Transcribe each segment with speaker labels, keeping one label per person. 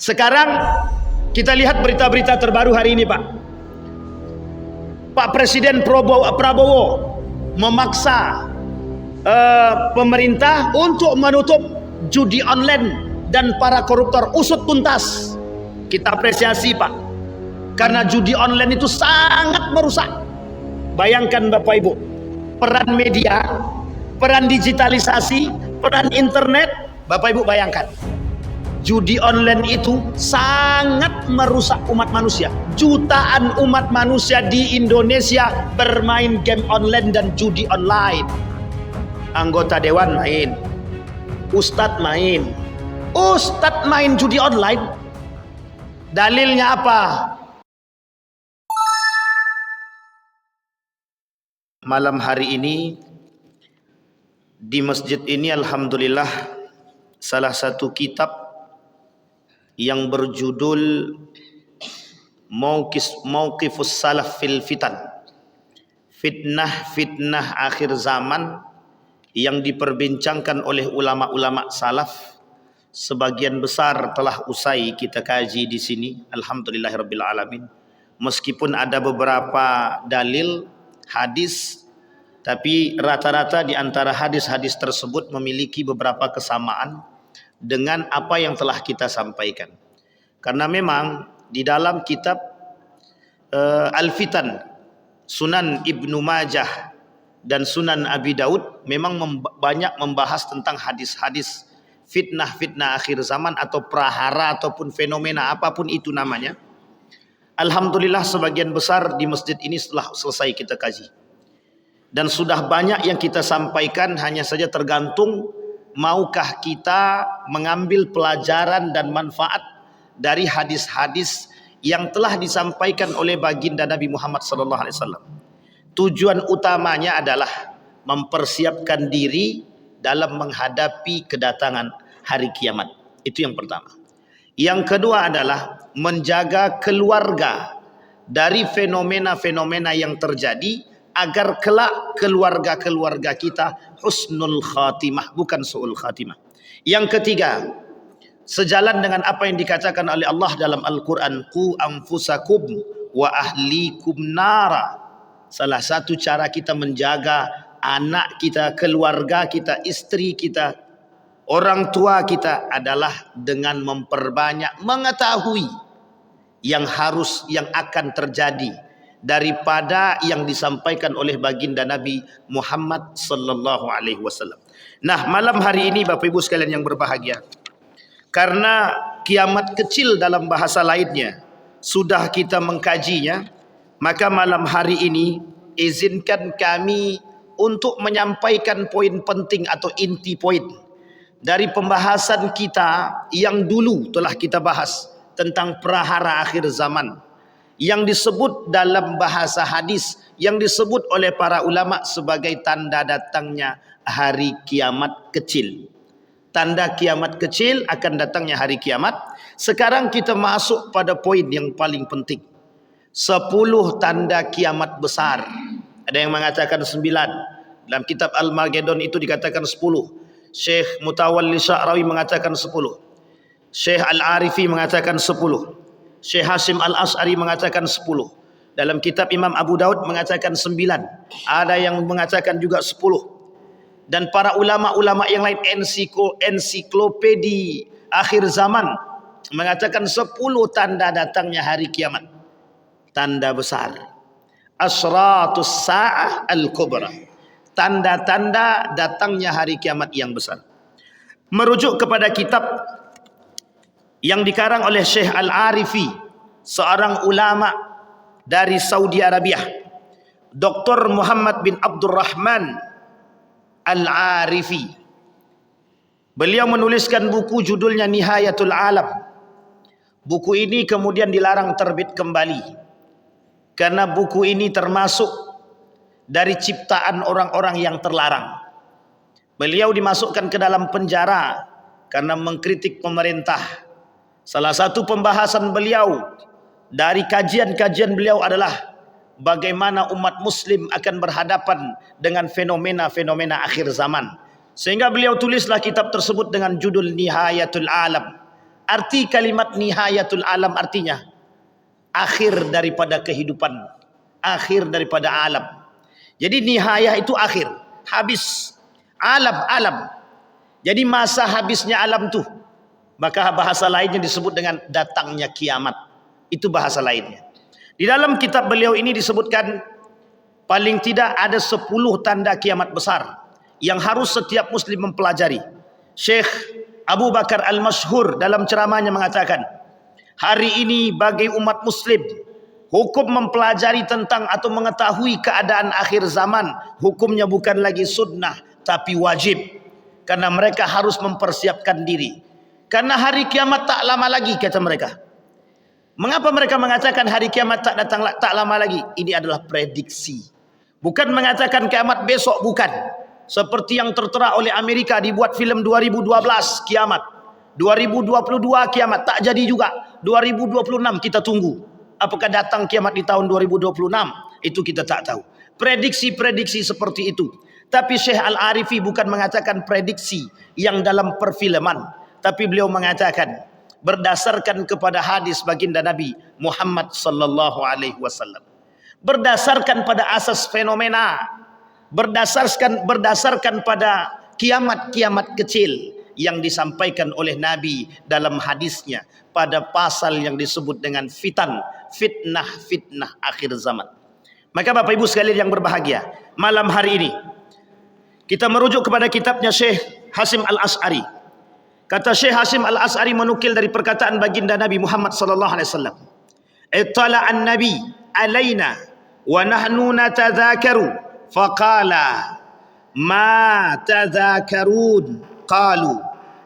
Speaker 1: Sekarang kita lihat berita-berita terbaru hari ini, Pak. Pak Presiden Prabowo memaksa pemerintah untuk menutup judi online dan para koruptor. Usut tuntas. Kita apresiasi, Pak, karena judi online itu sangat merusak. Bayangkan Bapak Ibu, peran media, peran digitalisasi, peran internet. Bapak Ibu bayangkan, judi online itu sangat merusak umat manusia. Jutaan umat manusia di Indonesia bermain game online dan judi online. Anggota dewan main, ustadz main judi online. Dalilnya apa? Malam hari ini di masjid ini alhamdulillah salah satu kitab yang berjudul Mauqifus Salaf fil Fitan, fitnah akhir zaman, yang diperbincangkan oleh ulama-ulama salaf, sebagian besar telah usai kita kaji di sini, alhamdulillahirabbil alamin. Meskipun ada beberapa dalil hadis, tapi rata-rata di antara hadis-hadis tersebut memiliki beberapa kesamaan dengan apa yang telah kita sampaikan. Karena memang di dalam kitab Al-Fitan, Sunan Ibnu Majah dan Sunan Abi Daud memang banyak membahas tentang hadis-hadis fitnah akhir zaman atau prahara ataupun fenomena apapun itu namanya. Alhamdulillah sebagian besar di masjid ini setelah selesai kita kaji. Dan sudah banyak yang kita sampaikan, hanya saja tergantung maukah kita mengambil pelajaran dan manfaat dari hadis-hadis yang telah disampaikan oleh baginda Nabi Muhammad SAW. Tujuan utamanya adalah mempersiapkan diri dalam menghadapi kedatangan hari kiamat. Itu yang pertama. Yang kedua adalah menjaga keluarga dari fenomena-fenomena yang terjadi, agar kelak keluarga-keluarga kita husnul khatimah, bukan su'ul khatimah. Yang ketiga, sejalan dengan apa yang dikatakan oleh Allah dalam Al-Quran, qu anfusakum wa ahlikum nara. Salah satu cara kita menjaga anak kita, keluarga kita, istri kita, orang tua kita adalah dengan memperbanyak mengetahui yang akan terjadi daripada yang disampaikan oleh baginda Nabi Muhammad sallallahu alaihi wasallam. Nah, malam hari ini Bapak Ibu sekalian yang berbahagia, karena kiamat kecil dalam bahasa lainnya sudah kita mengkajinya, maka malam hari ini izinkan kami untuk menyampaikan poin penting atau inti poin dari pembahasan kita yang dulu telah kita bahas tentang prahara akhir zaman, yang disebut dalam bahasa hadis, yang disebut oleh para ulama sebagai tanda datangnya hari kiamat kecil. Tanda kiamat kecil akan datangnya hari kiamat. Sekarang kita masuk pada poin yang paling penting. 10 tanda kiamat besar. Ada yang mengatakan 9. Dalam kitab Al-Magedon itu dikatakan 10. Syekh Mutawalli Sya'rawi mengatakan 10. Syekh Al-Arifi mengatakan 10. Syekh Hashim Al-Ash'ari mengatakan 10. Dalam kitab Imam Abu Daud mengatakan 9. Ada yang mengatakan juga 10. Dan para ulama-ulama yang lain, ensiklopedi akhir zaman, mengatakan 10 tanda datangnya hari kiamat. Tanda besar. Asratus sa'ah al-kubra. Tanda-tanda datangnya hari kiamat yang besar. Merujuk kepada kitab yang dikarang oleh Syekh Al-Arifi, seorang ulama dari Saudi Arabia, Dr. Muhammad bin Abdurrahman Al-Arifi. Beliau menuliskan buku judulnya Nihayatul Alam. Buku ini kemudian dilarang terbit kembali, karena buku ini termasuk dari ciptaan orang-orang yang terlarang. Beliau dimasukkan ke dalam penjara karena mengkritik pemerintah. Salah satu pembahasan beliau dari kajian-kajian beliau adalah bagaimana umat muslim akan berhadapan dengan fenomena-fenomena akhir zaman. Sehingga beliau tulislah kitab tersebut dengan judul Nihayatul Alam. Arti kalimat nihayatul alam artinya akhir daripada kehidupan, akhir daripada alam. Jadi nihayah itu akhir, habis, alam. Jadi masa habisnya alam tuh. Maka bahasa lainnya disebut dengan datangnya kiamat. Itu bahasa lainnya. Di dalam kitab beliau ini disebutkan paling tidak ada 10 tanda kiamat besar yang harus setiap muslim mempelajari. Syekh Abu Bakar Al-Masyhur dalam ceramahnya mengatakan, hari ini bagi umat muslim, hukum mempelajari tentang atau mengetahui keadaan akhir zaman, hukumnya bukan lagi sunnah tapi wajib. Karena mereka harus mempersiapkan diri. Karena hari kiamat tak lama lagi, kata mereka. Mengapa mereka mengatakan hari kiamat tak lama lagi? Ini adalah prediksi. Bukan mengatakan kiamat besok, bukan. Seperti yang tertera oleh Amerika, dibuat film 2012 kiamat. 2022 kiamat, tak jadi juga. 2026 kita tunggu. Apakah datang kiamat di tahun 2026? Itu kita tak tahu. Prediksi-prediksi seperti itu. Tapi Syekh Al-Arifi bukan mengatakan prediksi yang dalam perfilman, tapi beliau mengatakan berdasarkan kepada hadis baginda Nabi Muhammad sallallahu alaihi wasallam, berdasarkan pada asas fenomena, berdasarkan pada kiamat-kiamat kecil yang disampaikan oleh Nabi dalam hadisnya pada pasal yang disebut dengan fitnah akhir zaman. Maka Bapak Ibu sekalian yang berbahagia, malam hari ini kita merujuk kepada kitabnya Syekh Hasim Al-As'ari. Kata Syekh Hasim Al-As'ari menukil dari perkataan baginda Nabi Muhammad sallallahu alaihi wasallam. Ittala'an Nabi alaina wa nahnu natadhakaru faqala ma tadhakarun qalu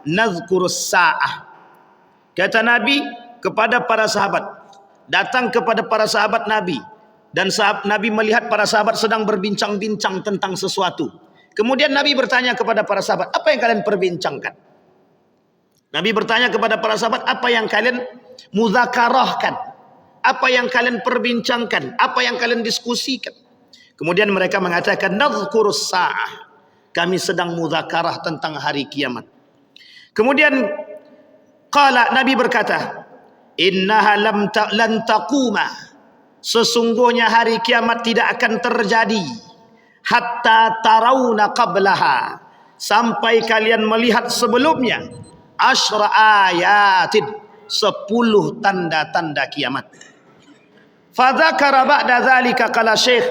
Speaker 1: nadhkuru as-sa'ah. Kata Nabi kepada para sahabat, datang kepada para sahabat Nabi, dan Nabi melihat para sahabat sedang berbincang-bincang tentang sesuatu. Kemudian Nabi bertanya kepada para sahabat, apa yang kalian perbincangkan? Nabi bertanya kepada para sahabat, apa yang kalian muzakarahkan? Apa yang kalian perbincangkan? Apa yang kalian diskusikan? Kemudian mereka mengatakan, nadhkurus sa'ah. Kami sedang muzakarah tentang hari kiamat. Kemudian Nabi berkata, innaha lan taquma. Sesungguhnya hari kiamat tidak akan terjadi hatta tarawna qablaha, sampai kalian melihat sebelumnya asyra ayatin, 10 tanda-tanda kiamat. Fadzakara ba'da dzalika, qala Syekh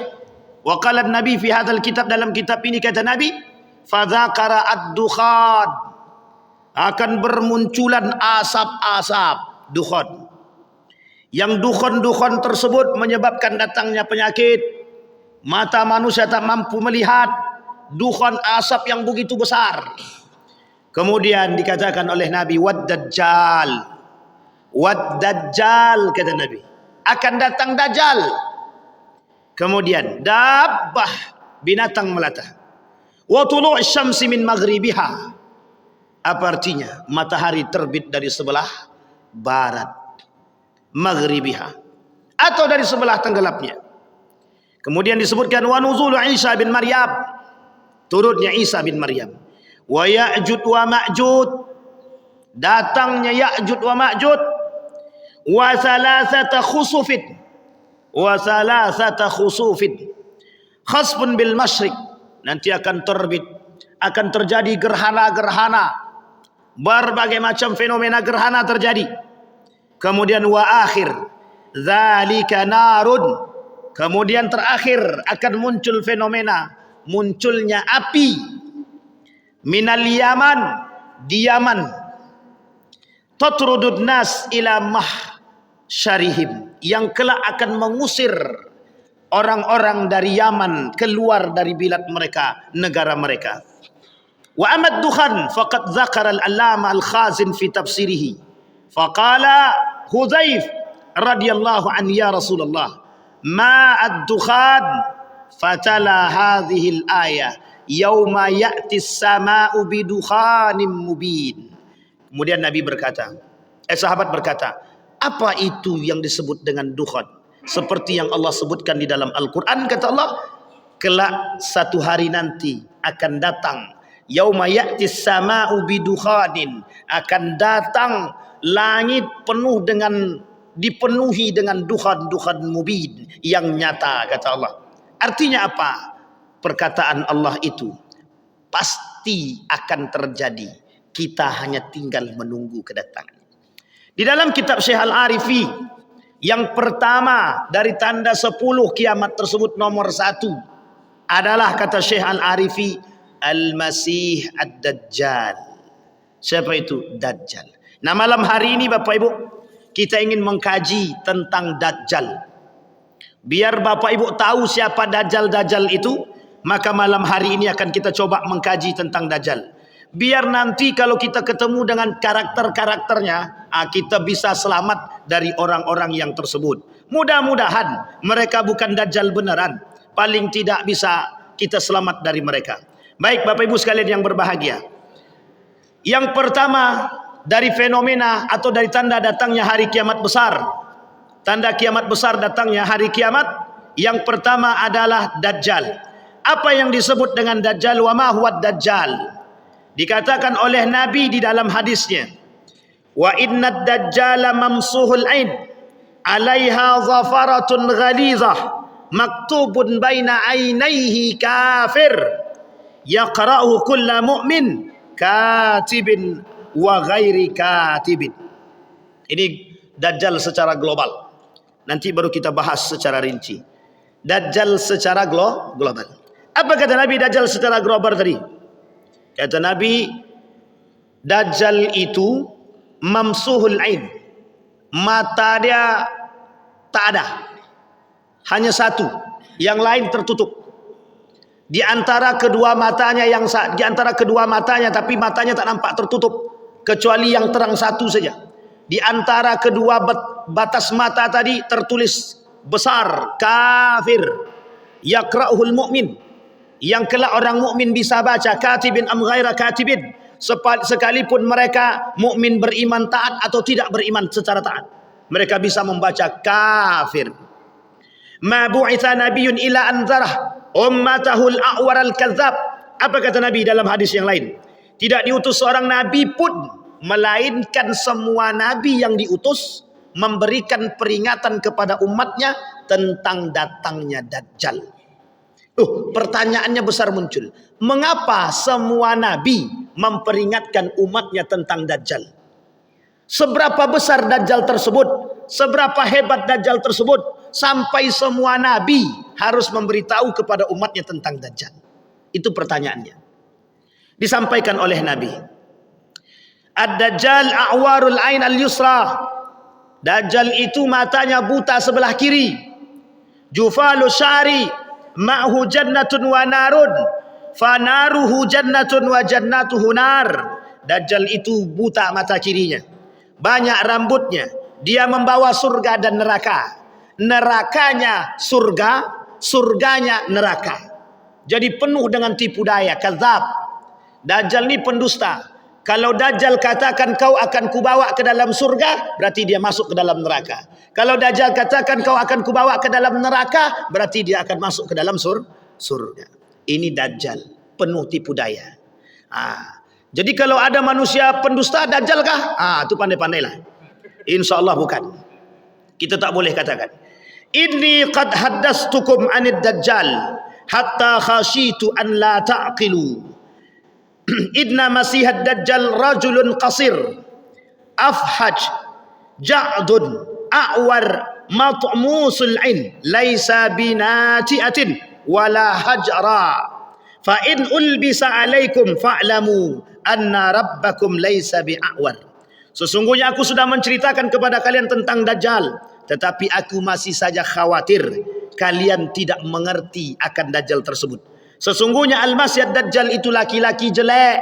Speaker 1: wa qala Nabi fi hadzal kitab, dalam kitab ini kata Nabi, fadzakara ad-dukhan, akan bermunculan asap-asap dukhan. Yang dukhan tersebut menyebabkan datangnya penyakit. Mata manusia tak mampu melihat dukhan asap yang begitu besar. Kemudian dikatakan oleh Nabi, wad dajjal kata Nabi, akan datang dajjal. Kemudian dabbah, binatang melata. Wa tulu' syamsi min maghribiha. Apa artinya? Matahari terbit dari sebelah barat, maghribiha, atau dari sebelah tenggelapnya. Kemudian disebutkan wa nuzulu Isa bin Maryam, turunnya Isa bin Maryam. Wa Ya'jud wa Ma'jud, datangnya Ya'jud wa Ma'jud. Wa thalathata khusufin, khasfun bil masyriq, nanti akan terbit, akan terjadi gerhana-gerhana, berbagai macam fenomena gerhana terjadi. Kemudian wa akhir dzalika narun, kemudian terakhir akan muncul fenomena munculnya api minal Yaman, di Yaman, tatrudud nas ila mahsyarihim, yang kelak akan mengusir orang-orang dari Yaman keluar dari bilad mereka, negara mereka. Wa amad dukhan faqad dzakara al-allama al-khazin fi tafsirihi faqala Hudzaif radhiyallahu anhu, ya Rasulullah, ma ad-dukhan, fatala hadhil ayah yauma ya'ti as-sama'u bidukhanim mubin. Kemudian Nabi berkata, sahabat berkata, apa itu yang disebut dengan dukhan? Seperti yang Allah sebutkan di dalam Al-Quran, kata Allah, kelak satu hari nanti akan datang Yauma ya'tis sama'u bidukhanin, akan datang langit dipenuhi dengan dukhan mubin yang nyata, kata Allah. Artinya apa? Perkataan Allah itu pasti akan terjadi. Kita hanya tinggal menunggu kedatangan. Di dalam kitab Syekh Al-Arifi, yang pertama dari tanda 10 kiamat tersebut, nomor 1 adalah, kata Syekh Al-Arifi, Al-Masih Ad-Dajjal. Siapa itu? Dajjal. Nah, malam hari ini Bapak Ibu, kita ingin mengkaji tentang Dajjal. Biar Bapak Ibu tahu siapa Dajjal itu, maka malam hari ini akan kita coba mengkaji tentang Dajjal. Biar nanti kalau kita ketemu dengan karakter-karakternya, kita bisa selamat dari orang-orang yang tersebut. Mudah-mudahan mereka bukan Dajjal beneran. Paling tidak bisa kita selamat dari mereka. Baik Bapak Ibu sekalian yang berbahagia. Yang pertama dari fenomena atau dari tanda datangnya hari kiamat besar. Tanda kiamat besar datangnya hari kiamat, yang pertama adalah Dajjal. Apa yang disebut dengan Dajjal? Wa ma huwa Dajjal? Dikatakan oleh Nabi di dalam hadisnya, wa innad dajjala mamsuhul ain, alaiha zafaratun ghalizah, maktubun baina ainaihi kafir, yaqra'uhu kulla mu'min, katibin wa ghairi katibin. Ini Dajjal secara global. Nanti baru kita bahas secara rinci. Dajjal secara global. Apa kata Nabi Dajjal secara global tadi? Kata Nabi, Dajjal itu mamsuhul ain, mata dia tak ada, hanya satu, yang lain tertutup. Di antara kedua matanya tapi matanya tak nampak tertutup, kecuali yang terang satu saja. Di antara kedua batas mata tadi tertulis besar kafir, yaqra'uhul mu'min, yang kelak orang mukmin bisa baca, katibin am ghaira katibin, sekalipun mereka mukmin beriman taat atau tidak beriman secara taat, mereka bisa membaca kafir. Ma bu'itha nabiyyun ila anzarah ummatahul a'war al-kadzab. Apa kata Nabi dalam hadis yang lain? Tidak diutus seorang nabi pun, melainkan semua nabi yang diutus memberikan peringatan kepada umatnya tentang datangnya Dajjal. Pertanyaannya besar muncul. Mengapa semua nabi memperingatkan umatnya tentang Dajjal? Seberapa besar Dajjal tersebut? Seberapa hebat Dajjal tersebut? Sampai semua nabi harus memberitahu kepada umatnya tentang Dajjal. Itu pertanyaannya. Disampaikan oleh Nabi. Ad-Dajjal a'warul ain al-yusra. Dajjal itu matanya buta sebelah kiri. Jufalu syari ma'hu jannatun wa narun, fanaruhu jannatun wa jannatuhu nar. Dajjal itu buta mata kirinya, banyak rambutnya, dia membawa surga dan neraka. Nerakanya surga, surganya neraka. Jadi penuh dengan tipu daya, kadzab. Dajjal ini pendusta. Kalau Dajjal katakan kau akan kubawa ke dalam surga, berarti dia masuk ke dalam neraka. Kalau Dajjal katakan kau akan kubawa ke dalam neraka, berarti dia akan masuk ke dalam surga. Ini Dajjal, penuh tipu daya. Jadi kalau ada manusia pendusta, Dajjal kah? Itu pandai-pandailah. Insya Allah bukan. Kita tak boleh katakan. Inni qad haddastukum anid Dajjal hatta khashitu an la ta'qilu. Idna masihad Dajjal rajulun qasir afhaj ja'dun a'war mat'musul ain laisa binati'atin wala hajra fa in ulbisa alaikum fa'lamu anna rabbakum laisa bi'awar. Sesungguhnya aku sudah menceritakan kepada kalian tentang Dajjal, tetapi aku masih saja khawatir kalian tidak mengerti akan Dajjal tersebut. Sesungguhnya Al-Masih Ad-Dajjal itu laki-laki jelek,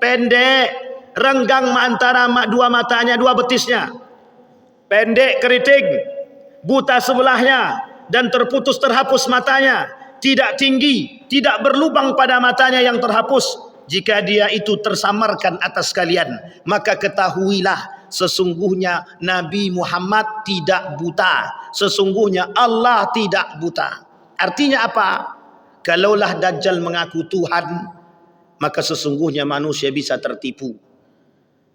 Speaker 1: pendek, renggang antara dua matanya, dua betisnya, pendek keriting, buta sebelahnya, dan terhapus matanya, tidak tinggi, tidak berlubang pada matanya yang terhapus. Jika dia itu tersamarkan atas kalian, maka ketahuilah sesungguhnya Nabi Muhammad tidak buta, sesungguhnya Allah tidak buta. Artinya apa? Kalaulah Dajjal mengaku Tuhan, maka sesungguhnya manusia bisa tertipu.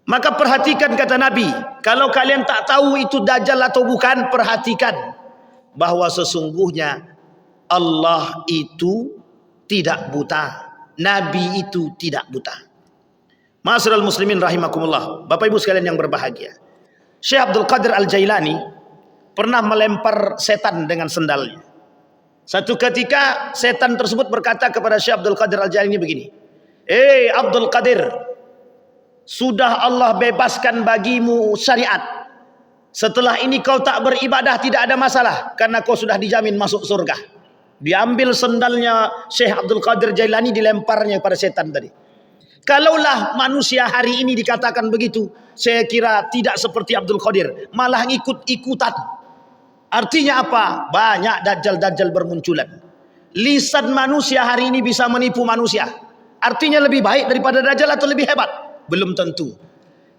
Speaker 1: Maka perhatikan kata Nabi, kalau kalian tak tahu itu Dajjal atau bukan, perhatikan bahwa sesungguhnya Allah itu tidak buta, Nabi itu tidak buta. Ma'asyiral muslimin rahimakumullah, Bapak Ibu sekalian yang berbahagia, Syekh Abdul Qadir Al-Jailani pernah melempar setan dengan sendalnya. Satu ketika setan tersebut berkata kepada Syekh Abdul Qadir Al-Jailani begini, Abdul Qadir, sudah Allah bebaskan bagimu syariat. Setelah ini kau tak beribadah tidak ada masalah, karena kau sudah dijamin masuk surga. Diambil sendalnya Syekh Abdul Qadir Jailani, dilemparnya pada setan tadi. Kalaulah manusia hari ini dikatakan begitu, saya kira tidak seperti Abdul Qadir, malah ikut-ikutan. Artinya apa? Banyak dajjal-dajjal bermunculan. Lisan manusia hari ini bisa menipu manusia. Artinya lebih baik daripada dajjal atau lebih hebat? Belum tentu.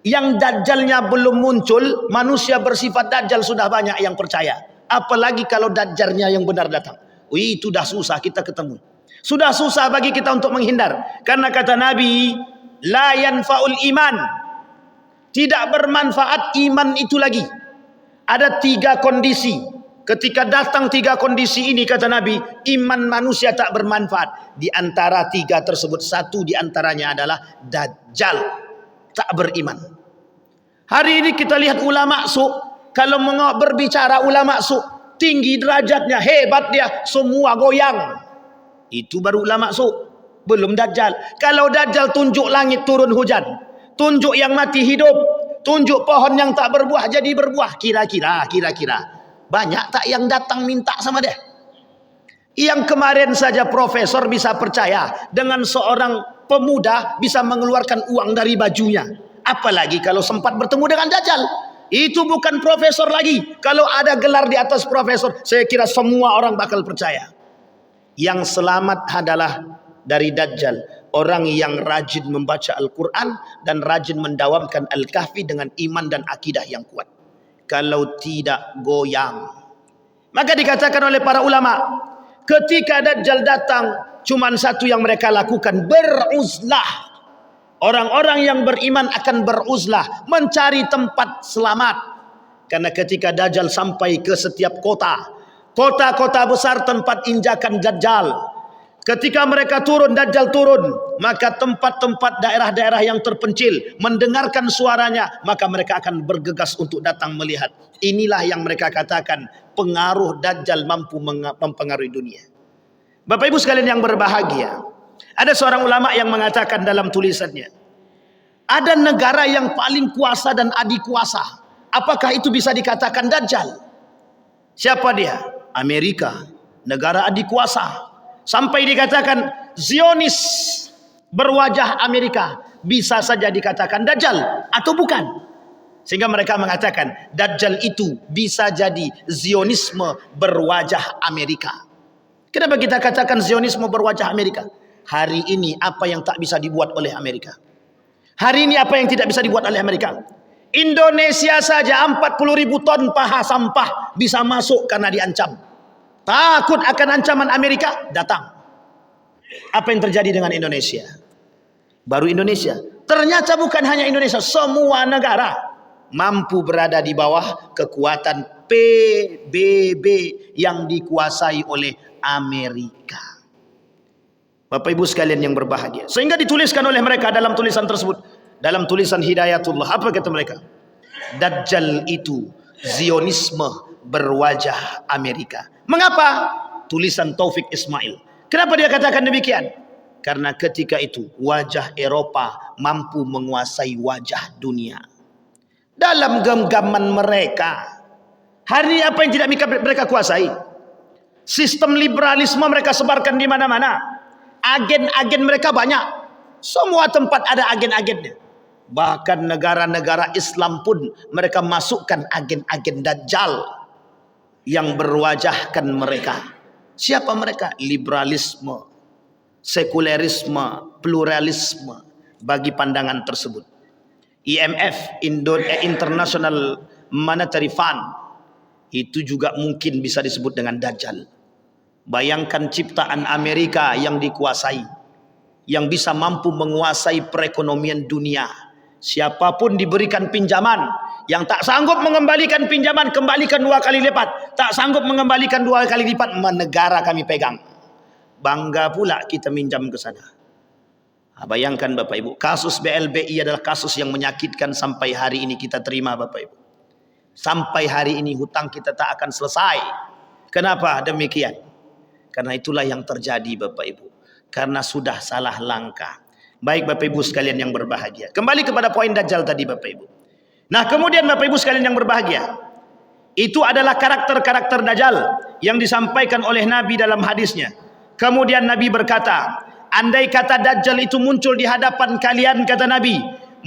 Speaker 1: Yang dajjalnya belum muncul, manusia bersifat dajjal sudah banyak yang percaya. Apalagi kalau dajjalnya yang benar datang. Itu dah susah kita ketemu. Sudah susah bagi kita untuk menghindar. Karena kata Nabi, la yanfa'ul iman. Tidak bermanfaat iman itu lagi. Ada 3 kondisi. Ketika datang 3 kondisi ini, kata Nabi, iman manusia tak bermanfaat. Di antara 3 tersebut, satu di antaranya adalah dajjal tak beriman. Hari ini kita lihat ulama su, kalau berbicara ulama su, tinggi derajatnya, hebat dia, semua goyang. Itu baru ulama su, belum dajjal. Kalau dajjal tunjuk langit turun hujan, tunjuk yang mati hidup, tunjuk pohon yang tak berbuah jadi berbuah. Kira-kira banyak tak yang datang minta sama dia? Yang kemarin saja profesor bisa percaya dengan seorang pemuda bisa mengeluarkan uang dari bajunya. Apalagi kalau sempat bertemu dengan dajjal. Itu bukan profesor lagi. Kalau ada gelar di atas profesor, saya kira semua orang bakal percaya. Yang selamat adalah dari dajjal orang yang rajin membaca Al-Quran dan rajin mendawamkan Al-Kahfi dengan iman dan akidah yang kuat. Kalau tidak, goyang. Maka dikatakan oleh para ulama, ketika dajjal datang, cuman satu yang mereka lakukan, beruzlah. Orang-orang yang beriman akan beruzlah, mencari tempat selamat. Karena ketika dajjal sampai ke setiap kota-kota besar tempat injakan dajjal, ketika mereka turun, dajjal turun, maka tempat-tempat daerah-daerah yang terpencil mendengarkan suaranya, maka mereka akan bergegas untuk datang melihat. Inilah yang mereka katakan pengaruh dajjal mampu mempengaruhi dunia. Bapak Ibu sekalian yang berbahagia, ada seorang ulama yang mengatakan dalam tulisannya, ada negara yang paling kuasa dan adik kuasa. Apakah itu bisa dikatakan dajjal? Siapa dia? Amerika, negara adik kuasa. Sampai dikatakan Zionis berwajah Amerika, bisa saja dikatakan dajjal atau bukan. Sehingga mereka mengatakan dajjal itu bisa jadi Zionisme berwajah Amerika. Kenapa kita katakan Zionisme berwajah Amerika? Hari ini apa yang tak bisa dibuat oleh Amerika? Hari ini apa yang tidak bisa dibuat oleh Amerika? Indonesia saja 40.000 ton paha sampah bisa masuk karena diancam. Takut akan ancaman Amerika, datang. Apa yang terjadi dengan Indonesia? Baru Indonesia. Ternyata bukan hanya Indonesia, semua negara mampu berada di bawah kekuatan PBB yang dikuasai oleh Amerika. Bapak Ibu sekalian yang berbahagia. Sehingga dituliskan oleh mereka dalam tulisan tersebut, dalam tulisan Hidayatullah, apa kata mereka? Dajjal itu Zionisme berwajah Amerika. Mengapa? Tulisan Taufik Ismail. Kenapa dia katakan demikian? Karena ketika itu wajah Eropa mampu menguasai wajah dunia. Dalam genggaman mereka, hari ini apa yang tidak mereka kuasai? Sistem liberalisme mereka sebarkan di mana-mana. Agen-agen mereka banyak. Semua tempat ada agen-agennya. Bahkan negara-negara Islam pun mereka masukkan agen-agen dajjal yang berwajahkan mereka. Siapa mereka? Liberalisme, sekulerisme, pluralisme bagi pandangan tersebut. IMF, International Monetary Fund, itu juga mungkin bisa disebut dengan dajjal. Bayangkan ciptaan Amerika yang dikuasai. yang bisa mampu menguasai perekonomian dunia. Siapapun diberikan pinjaman, yang tak sanggup mengembalikan pinjaman, kembalikan 2 kali lipat. Tak sanggup mengembalikan 2 kali lipat, negara kami pegang. Bangga pula kita minjam ke sana. Bayangkan Bapak Ibu, kasus BLBI adalah kasus yang menyakitkan sampai hari ini kita terima Bapak Ibu. Sampai hari ini hutang kita tak akan selesai. Kenapa demikian? Karena itulah yang terjadi Bapak Ibu. Karena sudah salah langkah. Baik Bapak Ibu sekalian yang berbahagia. Kembali kepada poin Dajjal tadi Bapak Ibu. Nah kemudian Bapak Ibu sekalian yang berbahagia, itu adalah karakter-karakter Dajjal yang disampaikan oleh Nabi dalam hadisnya. Kemudian Nabi berkata, andai kata Dajjal itu muncul di hadapan kalian, kata Nabi,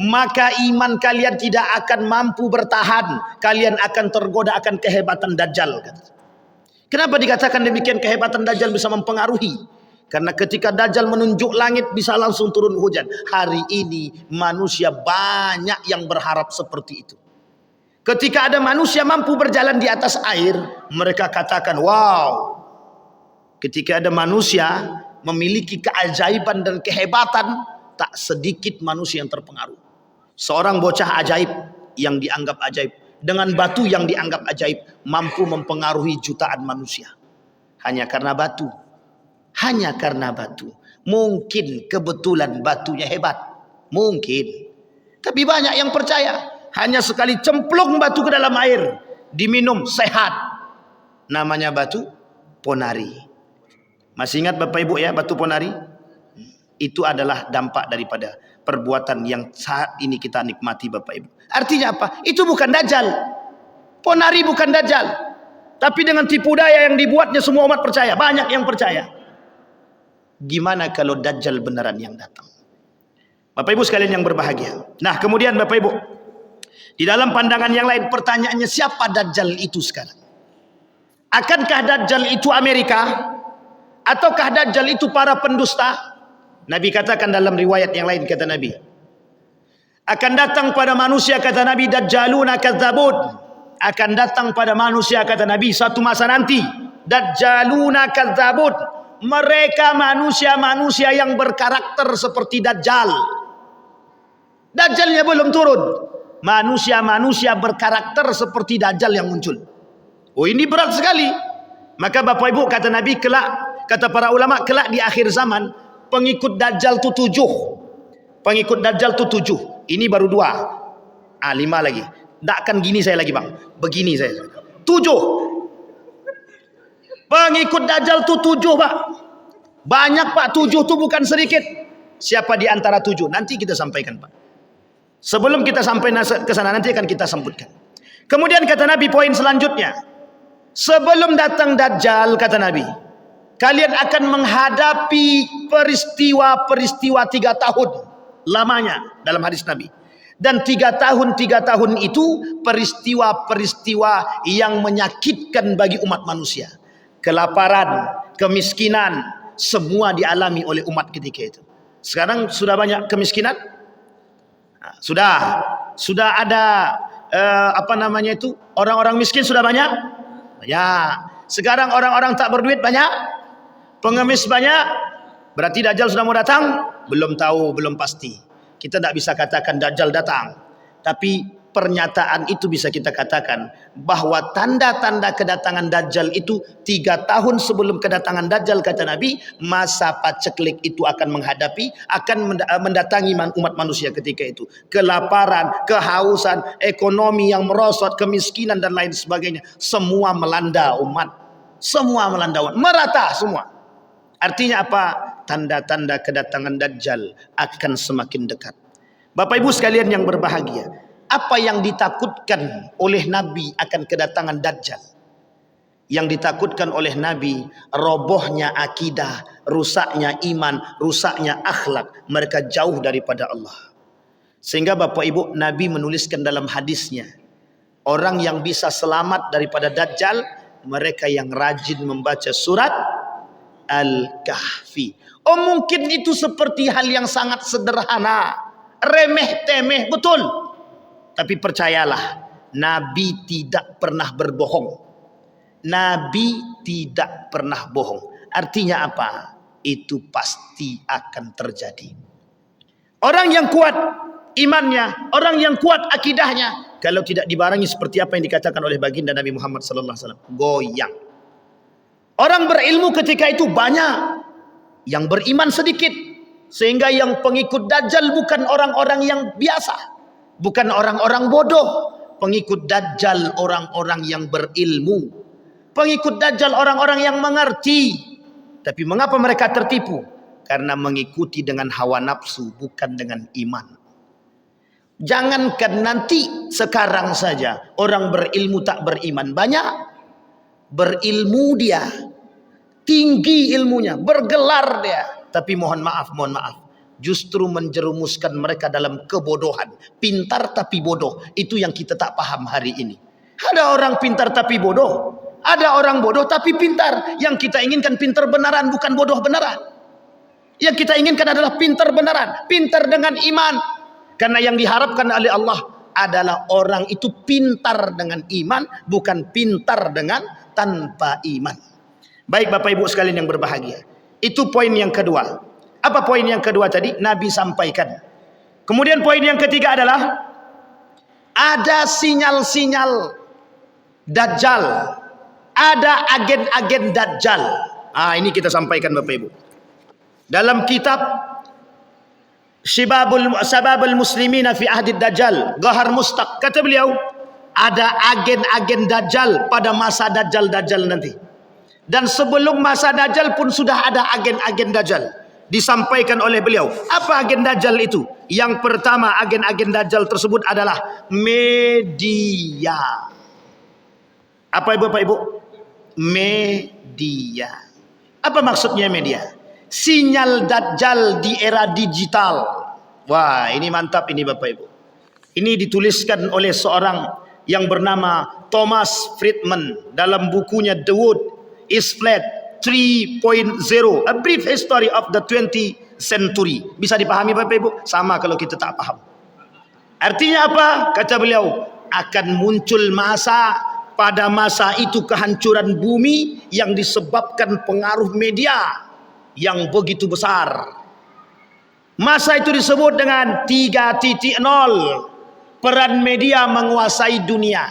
Speaker 1: maka iman kalian tidak akan mampu bertahan. Kalian akan tergoda akan kehebatan Dajjal. Kenapa dikatakan demikian? Kehebatan Dajjal bisa mempengaruhi. Karena ketika Dajjal menunjuk langit bisa langsung turun hujan. Hari ini manusia banyak yang berharap seperti itu. Ketika ada manusia mampu berjalan di atas air, mereka katakan wow. Ketika ada manusia memiliki keajaiban dan kehebatan, tak sedikit manusia yang terpengaruh. Seorang bocah ajaib yang dianggap ajaib, dengan batu yang dianggap ajaib, mampu mempengaruhi jutaan manusia. Hanya karena batu. Hanya karena batu. Mungkin kebetulan batunya hebat. Mungkin. Tapi banyak yang percaya. Hanya sekali cemplung batu ke dalam air, diminum, sehat. Namanya batu ponari. Masih ingat Bapak Ibu ya batu ponari? Itu adalah dampak daripada perbuatan yang saat ini kita nikmati Bapak Ibu. Artinya apa? Itu bukan Dajjal. Ponari bukan Dajjal. Tapi dengan tipu daya yang dibuatnya semua umat percaya. Banyak yang percaya. Gimana kalau Dajjal beneran yang datang? Bapak Ibu sekalian yang berbahagia. Nah kemudian Bapak Ibu, di dalam pandangan yang lain pertanyaannya, siapa Dajjal itu sekarang? Akankah Dajjal itu Amerika? Ataukah Dajjal itu para pendusta? Nabi katakan dalam riwayat yang lain, kata Nabi, akan datang pada manusia, kata Nabi, Dajjaluna kadzabun. Akan datang pada manusia, kata Nabi, satu masa nanti, Dajjaluna kadzabun. Mereka manusia-manusia yang berkarakter seperti Dajjal. Dajjalnya belum turun. Manusia-manusia berkarakter seperti Dajjal yang muncul. Oh ini berat sekali. Maka Bapak Ibu kata Nabi, kelak, kata para ulama, kelak di akhir zaman pengikut Dajjal itu 7. Pengikut Dajjal itu 7. Ini baru 2. 5 lagi. Tak akan gini saya lagi bang. Begini saya. 7. Pengikut Dajjal itu 7 pak. Banyak pak. 7 itu bukan sedikit. Siapa di antara 7? Nanti kita sampaikan pak. Sebelum kita sampai ke sana nanti akan kita sebutkan. Kemudian kata Nabi poin selanjutnya. Sebelum datang Dajjal, kata Nabi, kalian akan menghadapi peristiwa-peristiwa 3 tahun lamanya dalam hadis Nabi. Dan 3 tahun itu peristiwa-peristiwa yang menyakitkan bagi umat manusia. Kelaparan, kemiskinan, semua dialami oleh umat ketika itu. Sekarang sudah banyak kemiskinan? Sudah ada orang-orang miskin sudah banyak? Ya. Sekarang orang-orang tak berduit banyak? Pengemis banyak? Berarti Dajjal sudah mau datang? Belum tahu, belum pasti. Kita tak bisa katakan Dajjal datang. Tapi pernyataan itu bisa kita katakan bahwa tanda-tanda kedatangan Dajjal itu 3 tahun sebelum kedatangan Dajjal, kata Nabi, masa paceklik itu akan mendatangi umat manusia ketika itu. Kelaparan, kehausan, ekonomi yang merosot, kemiskinan dan lain sebagainya, semua melanda umat. Semua melanda umat, merata semua. Artinya apa? Tanda-tanda kedatangan Dajjal akan semakin dekat. Bapak Ibu sekalian yang berbahagia, apa yang ditakutkan oleh Nabi akan kedatangan Dajjal? Yang ditakutkan oleh Nabi, robohnya akidah, rusaknya iman, rusaknya akhlak. Mereka jauh daripada Allah. Sehingga Bapak Ibu, Nabi menuliskan dalam hadisnya, orang yang bisa selamat daripada Dajjal, mereka yang rajin membaca surat Al-Kahfi. Oh mungkin itu seperti hal yang sangat sederhana, remeh-temeh, betul. Tapi percayalah, Nabi tidak pernah berbohong. Nabi tidak pernah bohong. Artinya apa? itu pasti akan terjadi. Orang yang kuat imannya, orang yang kuat akidahnya, kalau tidak dibarengi seperti apa yang dikatakan oleh baginda Nabi Muhammad sallallahu alaihi wasallam, goyang. Orang berilmu ketika itu banyak, yang beriman sedikit, sehingga yang pengikut Dajjal bukan orang-orang yang biasa, bukan orang-orang bodoh. Pengikut Dajjal orang-orang yang berilmu, pengikut Dajjal orang-orang yang mengerti. Tapi mengapa mereka tertipu? Karena mengikuti dengan hawa nafsu, bukan dengan iman. Jangankan nanti, sekarang saja orang berilmu tak beriman banyak. Berilmu dia, tinggi ilmunya, bergelar dia, tapi mohon maaf, justru menjerumuskan mereka dalam kebodohan. Pintar tapi bodoh, itu yang kita tak paham hari ini. Ada orang pintar tapi bodoh, ada orang bodoh tapi pintar. Yang kita inginkan pintar benaran, bukan bodoh benaran. Yang kita inginkan adalah pintar benaran, pintar dengan iman. Karena yang diharapkan oleh Allah adalah orang itu pintar dengan iman, bukan pintar dengan tanpa iman. Baik Bapak Ibu sekalian yang berbahagia, itu poin yang kedua. Apa poin yang kedua tadi? Nabi sampaikan. Kemudian poin yang ketiga adalah ada sinyal-sinyal Dajjal, ada agen-agen Dajjal. Ini kita sampaikan Bapak Ibu. Dalam kitab Sababul Muslimina fi Ahdi Dajjal, Ghahar Mustaq, kata beliau, ada agen-agen Dajjal pada masa Dajjal nanti. Dan sebelum masa Dajjal pun sudah ada agen-agen Dajjal. Disampaikan oleh beliau. Apa agen Dajjal itu? Yang pertama, agen-agen Dajjal tersebut adalah media. Apa Bapak Ibu? Media. Apa maksudnya media? Sinyal Dajjal di era digital. Wah, ini mantap ini Bapak Ibu. Ini dituliskan oleh seorang yang bernama Thomas Friedman dalam bukunya The Wood is Flat 3.0, A Brief History of the 20th Century. Bisa dipahami Bapak Ibu? Sama kalau kita tak paham. Artinya apa? Kata beliau, akan muncul pada masa itu kehancuran bumi yang disebabkan pengaruh media yang begitu besar. Masa itu disebut dengan 3.0, peran media menguasai dunia.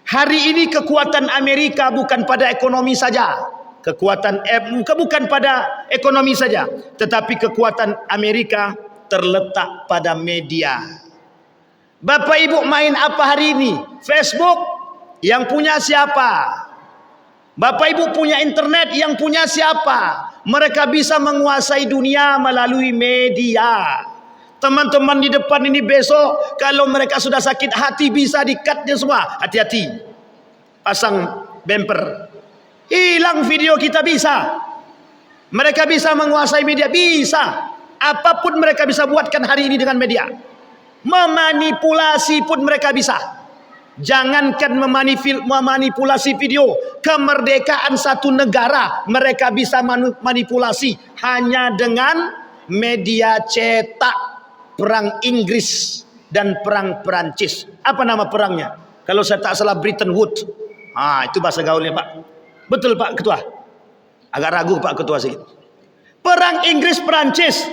Speaker 1: Hari ini kekuatan Amerika bukan pada ekonomi saja. Bukan pada ekonomi saja, tetapi kekuatan Amerika terletak pada media. Bapak Ibu main apa hari ini? Facebook, yang punya siapa? Bapak Ibu punya internet, yang punya siapa? Mereka bisa menguasai dunia melalui media. Teman-teman di depan ini besok, kalau mereka sudah sakit hati, bisa di-cut-nya semua. Hati-hati, pasang bumper, hilang video kita bisa. Mereka bisa menguasai media, bisa. Apapun mereka bisa buatkan hari ini dengan media. Memanipulasi pun mereka bisa. Jangankan memanipulasi video, kemerdekaan satu negara mereka bisa manipulasi hanya dengan media cetak. Perang Inggris dan perang Perancis. Apa nama perangnya? Kalau saya tak salah Bretton Woods. Itu bahasa gaulnya Pak. Betul Pak Ketua? Agak ragu Pak Ketua sedikit. Perang Inggris Perancis.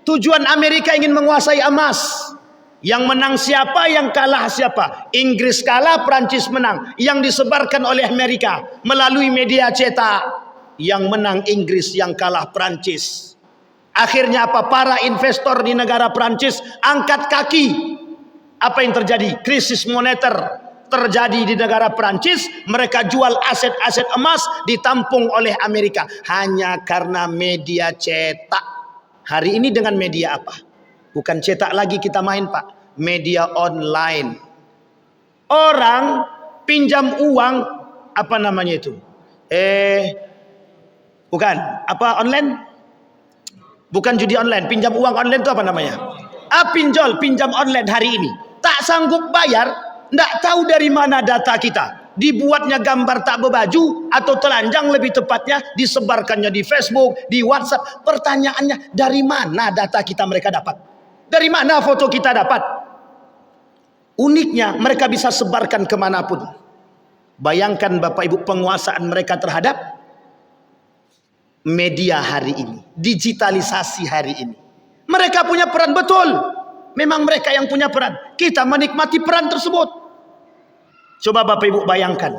Speaker 1: Tujuan Amerika ingin menguasai emas. Yang menang siapa, yang kalah siapa? Inggris kalah, Perancis menang. Yang disebarkan oleh Amerika melalui media cetak. Yang menang Inggris, yang kalah Perancis. Akhirnya apa? Para investor di negara Perancis angkat kaki. Apa yang terjadi? Krisis moneter terjadi di negara Perancis. Mereka jual aset-aset emas ditampung oleh Amerika hanya karena media cetak. Hari ini dengan media apa? Bukan cetak lagi kita main Pak, media online. Orang pinjam uang, apa namanya itu? Bukan, apa online? Bukan judi online, pinjam uang online itu apa namanya? Pinjam online hari ini. Tak sanggup bayar, tidak tahu dari mana data kita. Dibuatnya gambar tak berbaju atau telanjang lebih tepatnya, disebarkannya di Facebook, di WhatsApp. Pertanyaannya, dari mana data kita mereka dapat? Dari mana foto kita dapat? Uniknya mereka bisa sebarkan kemanapun. Bayangkan Bapak Ibu penguasaan mereka terhadap media hari ini. digitalisasi hari ini. Mereka punya peran betul. Memang mereka yang punya peran. Kita menikmati peran tersebut. Coba Bapak Ibu bayangkan.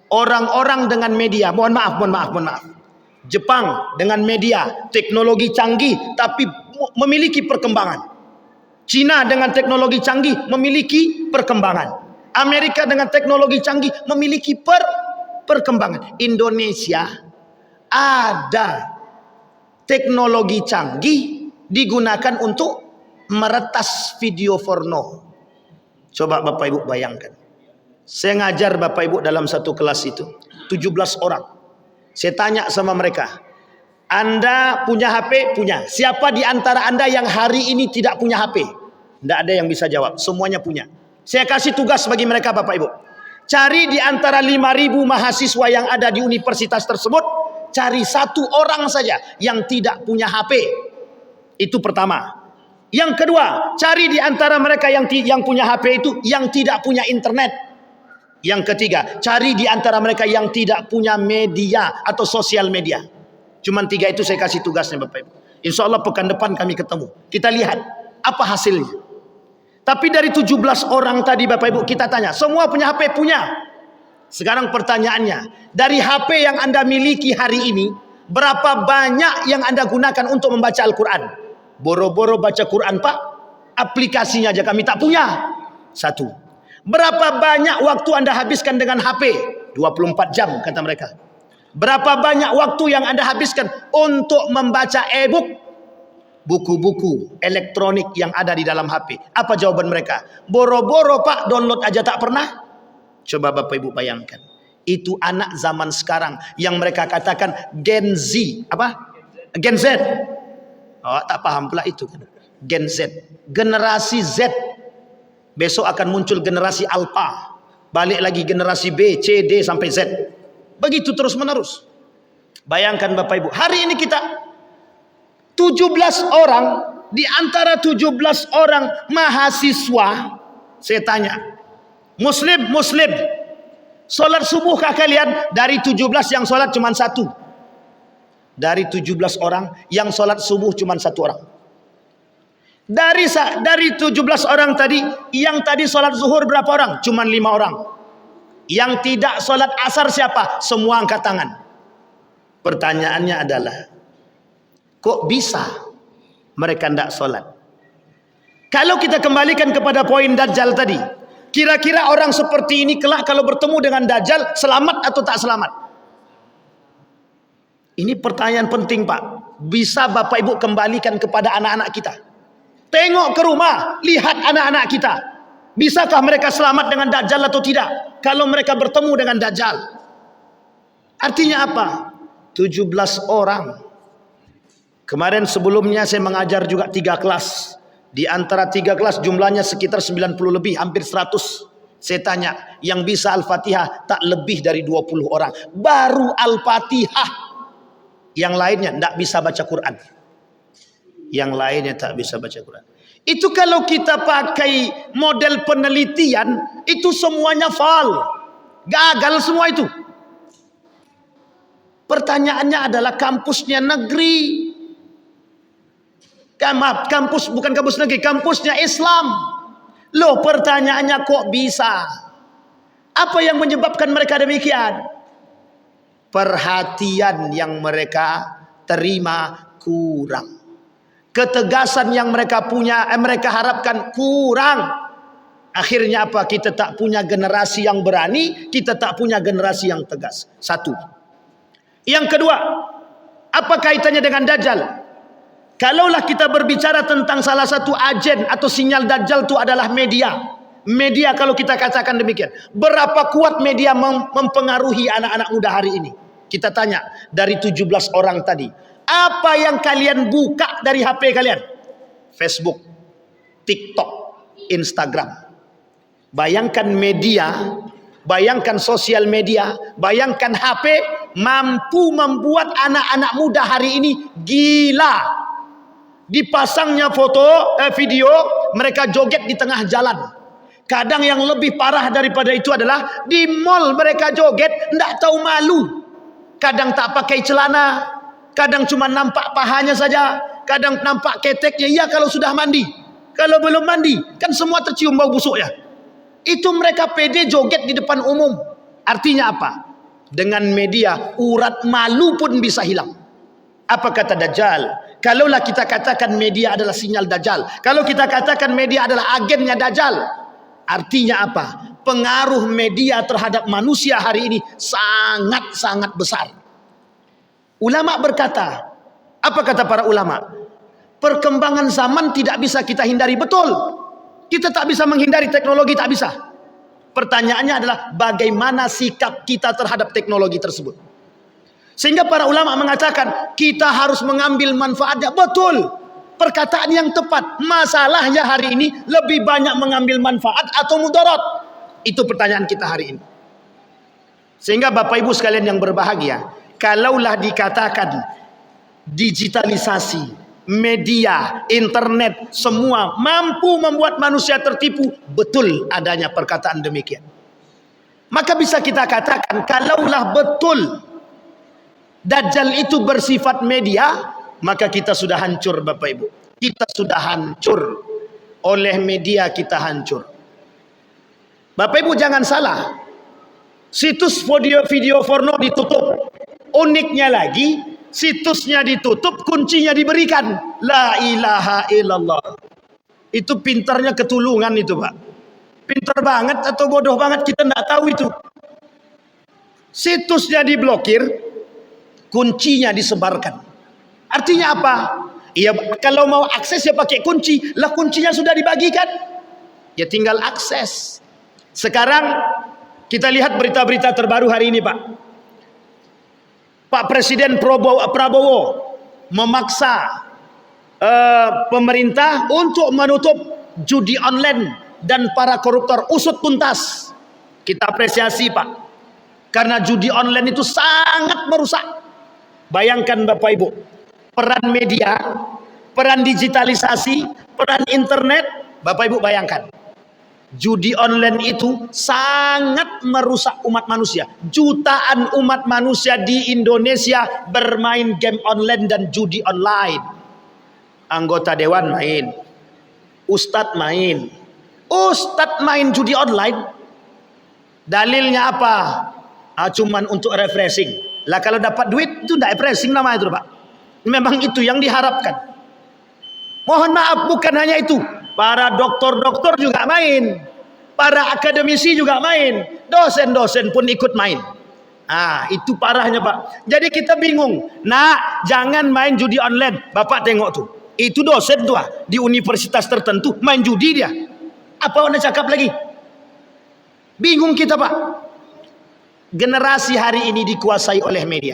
Speaker 1: Orang-orang dengan media, mohon maaf. Jepang dengan media, teknologi canggih tapi memiliki perkembangan. Cina dengan teknologi canggih memiliki perkembangan. Amerika dengan teknologi canggih memiliki perkembangan. Indonesia ada teknologi canggih digunakan untuk meretas video porno. Coba Bapak Ibu bayangkan. Saya ngajar Bapak Ibu dalam satu kelas itu 17 orang. Saya tanya sama mereka, Anda punya HP? Punya. Siapa di antara Anda yang hari ini tidak punya HP? Tidak ada yang bisa jawab. Semuanya punya. Saya kasih tugas bagi mereka Bapak Ibu. Cari di antara 5.000 mahasiswa yang ada di universitas tersebut, cari satu orang saja yang tidak punya HP. Itu pertama. Yang kedua, cari di antara mereka yang punya HP itu yang tidak punya internet. Yang ketiga, cari di antara mereka yang tidak punya media atau sosial media. Cuman 3 itu saya kasih tugasnya Bapak Ibu. Insya Allah pekan depan kami ketemu. Kita lihat apa hasilnya. Tapi dari 17 orang tadi Bapak Ibu kita tanya, semua punya HP? Punya. Sekarang pertanyaannya, dari HP yang Anda miliki hari ini, berapa banyak yang Anda gunakan untuk membaca Al-Quran? Boro-boro baca Quran Pak, aplikasinya aja kami tak punya. 1. Berapa banyak waktu Anda habiskan dengan HP? 24 jam kata mereka. Berapa banyak waktu yang Anda habiskan untuk membaca e-book? Buku-buku elektronik yang ada di dalam HP. Apa jawaban mereka? Boro-boro Pak, download aja tak pernah. Coba Bapak Ibu bayangkan. Itu anak zaman sekarang yang mereka katakan Gen Z. Apa? Gen Z. Oh, tak paham pula itu. Gen Z. Generasi Z. Besok akan muncul generasi Alpha. Balik lagi generasi B, C, D sampai Z. Begitu terus menerus. Bayangkan Bapak Ibu. Hari ini kita 17 orang. Di antara 17 orang mahasiswa. Saya tanya. Muslim. Solat subuhkah kalian? Dari 17 yang solat cuma 1. Dari 17 orang yang solat subuh cuma 1 orang. Dari 17 orang tadi, yang tadi sholat zuhur berapa orang? Cuman 5 orang. Yang tidak sholat asar siapa? Semua angkat tangan. Pertanyaannya adalah, kok bisa mereka tidak sholat? Kalau kita kembalikan kepada poin Dajjal tadi, kira-kira orang seperti ini kelak kalau bertemu dengan Dajjal, selamat atau tak selamat? Ini pertanyaan penting Pak. Bisa Bapak Ibu kembalikan kepada anak-anak kita. Tengok ke rumah, lihat anak-anak kita. Bisakah mereka selamat dengan Dajjal atau tidak? Kalau mereka bertemu dengan Dajjal. Artinya apa? 17 orang. Kemarin sebelumnya saya mengajar juga 3 kelas. Di antara 3 kelas jumlahnya sekitar 90 lebih, hampir 100. Saya tanya, yang bisa Al-Fatihah tak lebih dari 20 orang. Baru Al-Fatihah. Yang lainnya tidak bisa baca Quran. Yang lainnya tak bisa baca Quran. Itu kalau kita pakai model penelitian, itu semuanya fail. Gagal semua itu. Pertanyaannya adalah kampusnya negeri. Maaf, bukan kampus negeri, kampusnya Islam. Loh, pertanyaannya kok bisa? Apa yang menyebabkan mereka demikian? Perhatian yang mereka terima kurang. Ketegasan yang mereka punya, mereka harapkan kurang. Akhirnya apa? Kita tak punya generasi yang berani, kita tak punya generasi yang tegas. 1. Yang kedua, apa kaitannya dengan Dajjal? Kalaulah kita berbicara tentang salah satu agen atau sinyal Dajjal itu adalah media. Media kalau kita katakan demikian. Berapa kuat media mempengaruhi anak-anak muda hari ini? Kita tanya dari 17 orang tadi. Apa yang kalian buka dari HP kalian? Facebook, TikTok, Instagram. Bayangkan media, bayangkan sosial media, bayangkan HP mampu membuat anak-anak muda hari ini gila. Dipasangnya foto, video, mereka joget di tengah jalan. Kadang yang lebih parah daripada itu adalah di mall mereka joget, tidak tahu malu. Kadang tak pakai celana, Kadang cuma nampak pahanya saja, kadang nampak keteknya. Ya kalau sudah mandi. Kalau belum mandi, kan semua tercium bau busuknya. Itu mereka pede joget di depan umum. Artinya apa? Dengan media, urat malu pun bisa hilang. Apa kata Dajjal? Kalaulah kita katakan media adalah sinyal Dajjal, kalau kita katakan media adalah agennya Dajjal, artinya apa? Pengaruh media terhadap manusia hari ini sangat-sangat besar. Ulama berkata, apa kata para ulama? Perkembangan zaman tidak bisa kita hindari, betul. Kita tak bisa menghindari teknologi, tak bisa. Pertanyaannya adalah bagaimana sikap kita terhadap teknologi tersebut. Sehingga para ulama mengatakan kita harus mengambil manfaatnya, betul. Perkataan yang tepat. Masalahnya hari ini lebih banyak mengambil manfaat atau mudarat. Itu pertanyaan kita hari ini. Sehingga Bapak Ibu sekalian yang berbahagia, kalaulah dikatakan digitalisasi, media, internet, semua mampu membuat manusia tertipu, betul adanya perkataan demikian. Maka bisa kita katakan, kalaulah betul Dajjal itu bersifat media, maka kita sudah hancur Bapak Ibu. Kita sudah hancur. Oleh media kita hancur. Bapak Ibu jangan salah. Situs video porno ditutup. Uniknya lagi, situsnya ditutup, kuncinya diberikan. La ilaha illallah. Itu pintarnya ketulungan itu Pak. Pintar banget atau bodoh banget, kita tidak tahu itu. Situsnya diblokir, kuncinya disebarkan. Artinya apa? Ya kalau mau akses ya pakai kunci. Lah kuncinya sudah dibagikan, ya tinggal akses. Sekarang kita lihat berita-berita terbaru hari ini Pak. Pak Presiden Prabowo memaksa pemerintah untuk menutup judi online dan para koruptor, usut tuntas. Kita apresiasi Pak, karena judi online itu sangat merusak. Bayangkan Bapak Ibu, peran media, peran digitalisasi, peran internet. Bapak Ibu bayangkan, judi online itu sangat merusak umat manusia. Jutaan umat manusia di Indonesia bermain game online dan judi online. Anggota dewan main, ustadz main judi online. Dalilnya apa? Cuman untuk refreshing. Lah kalau dapat duit itu tidak refreshing namanya itu Pak. Memang itu yang diharapkan. Mohon maaf, bukan hanya itu. Para dokter-dokter juga main. Para akademisi juga main. Dosen-dosen pun ikut main. Itu parahnya Pak. Jadi kita bingung. Nah, jangan main judi online. Bapak tengok tuh. Itu dosen tuh di universitas tertentu main judi dia. Apa Anda cakap lagi? Bingung kita Pak. Generasi hari ini dikuasai oleh media.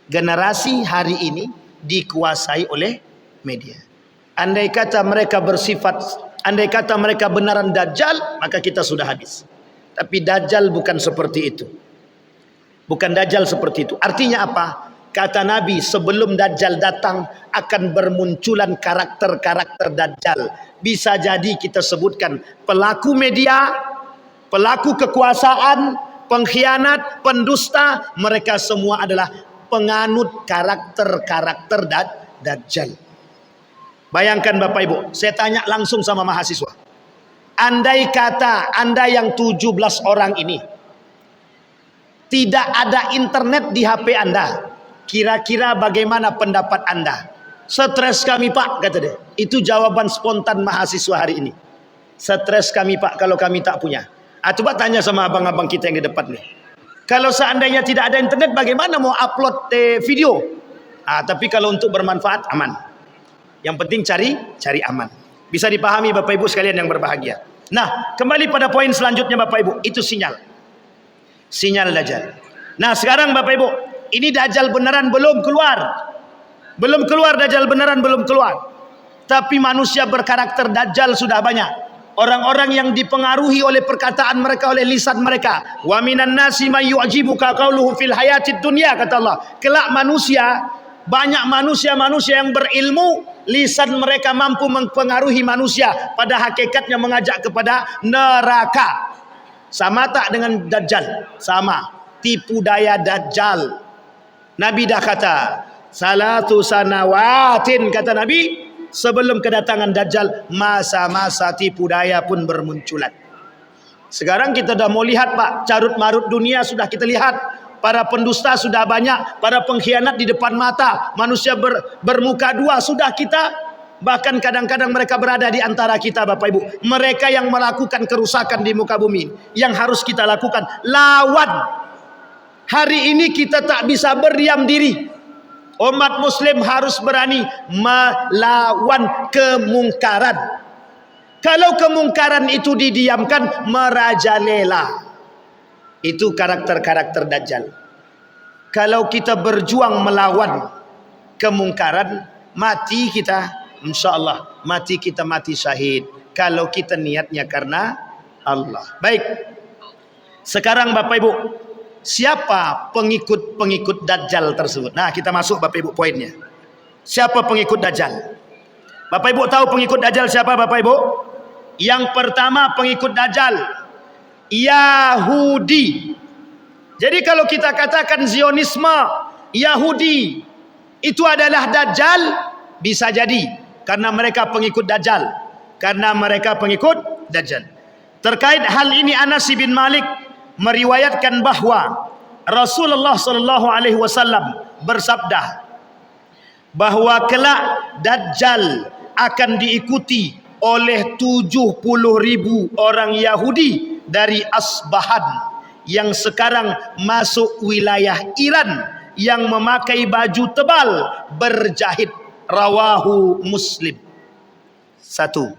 Speaker 1: Generasi hari ini dikuasai oleh media. Andai kata mereka benaran Dajjal, maka kita sudah habis. Tapi Dajjal bukan seperti itu. Bukan Dajjal seperti itu. Artinya apa? Kata Nabi, sebelum Dajjal datang akan bermunculan karakter-karakter Dajjal. Bisa jadi kita sebutkan pelaku media, pelaku kekuasaan, pengkhianat, pendusta, mereka semua adalah penganut karakter-karakter Dajjal. Bayangkan Bapak Ibu, saya tanya langsung sama mahasiswa. Andai kata Anda yang 17 orang ini tidak ada internet di HP Anda, kira-kira bagaimana pendapat Anda? Stres kami Pak, kata dia. Itu jawaban spontan mahasiswa hari ini. Stres kami Pak kalau kami tak punya. Coba tanya sama abang-abang kita yang di depan nih. Kalau seandainya tidak ada internet, bagaimana mau upload video? Tapi kalau untuk bermanfaat, aman. Yang penting cari aman. Bisa dipahami Bapak Ibu sekalian yang berbahagia. Nah, kembali pada poin selanjutnya Bapak Ibu, itu sinyal. Sinyal Dajjal. Nah, sekarang Bapak Ibu, ini Dajjal beneran belum keluar. Belum keluar, Dajjal beneran belum keluar. Tapi manusia berkarakter Dajjal sudah banyak. Orang-orang yang dipengaruhi oleh perkataan mereka, oleh lisan mereka. Wa minan nasi may yu'jibuka qauluhu fil hayatid dunya, kata Allah. Kelak manusia, banyak manusia-manusia yang berilmu, lisan mereka mampu mempengaruhi manusia, pada hakikatnya mengajak kepada neraka. Sama tak dengan Dajjal? Sama. Tipu daya Dajjal. Nabi dah kata, salatu sanawatin, kata Nabi, sebelum kedatangan Dajjal, masa-masa tipu daya pun bermunculan. Sekarang kita dah mau lihat Pak, carut marut dunia sudah kita lihat. Para pendusta sudah banyak, para pengkhianat di depan mata, manusia bermuka dua sudah kita. Bahkan kadang-kadang mereka berada di antara kita Bapak Ibu. Mereka yang melakukan kerusakan di muka bumi. Yang harus kita lakukan, lawan. Hari ini kita tak bisa berdiam diri. Umat muslim harus berani melawan kemungkaran. Kalau kemungkaran itu didiamkan, merajalela. Itu karakter-karakter Dajjal. Kalau kita berjuang melawan kemungkaran, mati kita, insya Allah mati kita mati syahid. Kalau kita niatnya karena Allah. Baik. Sekarang Bapak Ibu, siapa pengikut-pengikut Dajjal tersebut? Nah, kita masuk Bapak Ibu poinnya. Siapa pengikut Dajjal? Bapak Ibu tahu pengikut Dajjal siapa Bapak Ibu? Yang pertama pengikut Dajjal Yahudi. Jadi kalau kita katakan Zionisme, Yahudi itu adalah Dajjal, bisa jadi karena mereka pengikut Dajjal. Karena mereka pengikut Dajjal. Terkait hal ini Anas bin Malik meriwayatkan bahwa Rasulullah sallallahu alaihi wasallam bersabda bahwa kelak Dajjal akan diikuti oleh 70.000 orang Yahudi dari Asbahan yang sekarang masuk wilayah Iran, yang memakai baju tebal berjahit. Rawahu Muslim. Satu.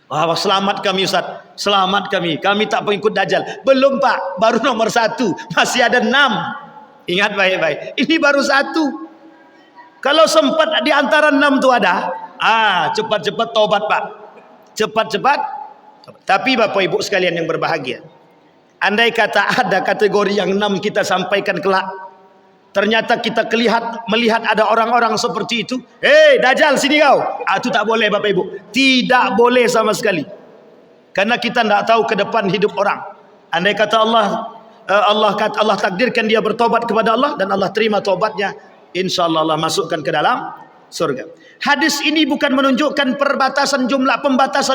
Speaker 1: Wah, selamat kami Ustaz, selamat kami tak pengikut Dajjal. Belum Pak, baru nomor 1, masih ada 6. Ingat baik-baik, ini baru 1. Kalau sempat di antara 6 itu ada, cepat-cepat taubat Pak, cepat-cepat. Tapi Bapak Ibu sekalian yang berbahagia, andai kata ada kategori yang 6 kita sampaikan kelak, ternyata kita melihat ada orang-orang seperti itu, Dajjal sini kau, itu tak boleh Bapak Ibu, tidak boleh sama sekali. Karena kita tidak tahu ke depan hidup orang. Andai kata Allah takdirkan dia bertobat kepada Allah dan Allah terima tobatnya, insya Allah Allah masukkan ke dalam surga. Hadis ini bukan menunjukkan pembatasan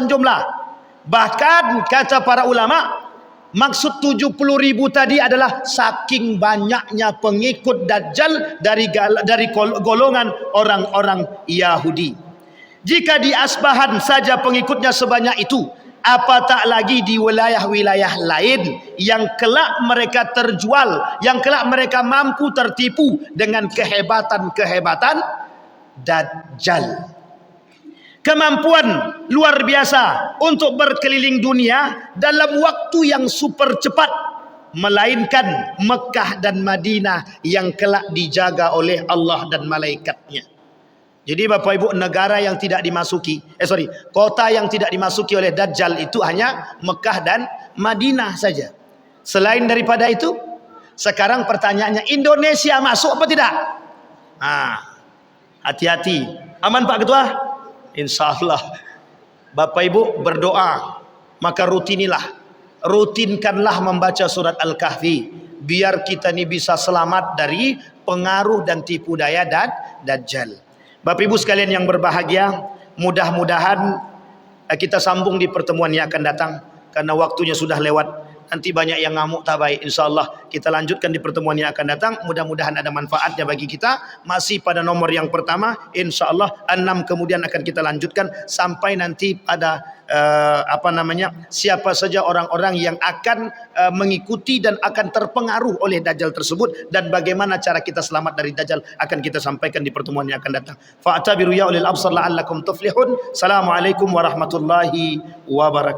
Speaker 1: jumlah. Bahkan kata para ulama, maksud 70.000 tadi adalah saking banyaknya pengikut Dajjal dari golongan orang-orang Yahudi. Jika di Asbahan saja pengikutnya sebanyak itu, apa tak lagi di wilayah-wilayah lain yang kelak mereka terjual, yang kelak mereka mampu tertipu dengan kehebatan-kehebatan Dajjal. Kemampuan luar biasa untuk berkeliling dunia dalam waktu yang super cepat, melainkan Mekah dan Madinah yang kelak dijaga oleh Allah dan malaikatnya. Jadi Bapak Ibu, negara yang tidak dimasuki, kota yang tidak dimasuki oleh Dajjal itu hanya Mekah dan Madinah saja. Selain daripada itu, sekarang pertanyaannya, Indonesia masuk apa tidak? Hati-hati. Aman Pak Ketua? Insya Allah. Bapak Ibu berdoa, maka rutinkanlah membaca surat Al-Kahfi, biar kita ini bisa selamat dari pengaruh dan tipu daya Dajjal. Bapak Ibu sekalian yang berbahagia, mudah-mudahan kita sambung di pertemuan yang akan datang, karena waktunya sudah lewat. Nanti banyak yang ngamuk tak baik. InsyaAllah kita lanjutkan di pertemuan yang akan datang. Mudah-mudahan ada manfaatnya bagi kita. Masih pada nomor yang pertama, InsyaAllah 6 kemudian akan kita lanjutkan sampai nanti pada siapa saja orang-orang yang akan mengikuti dan akan terpengaruh oleh Dajjal tersebut, dan bagaimana cara kita selamat dari Dajjal akan kita sampaikan di pertemuan yang akan datang. Fa'tabiru ya ulil absar la'allakum tuflihun. Assalamualaikum warahmatullahi wabarakatuh.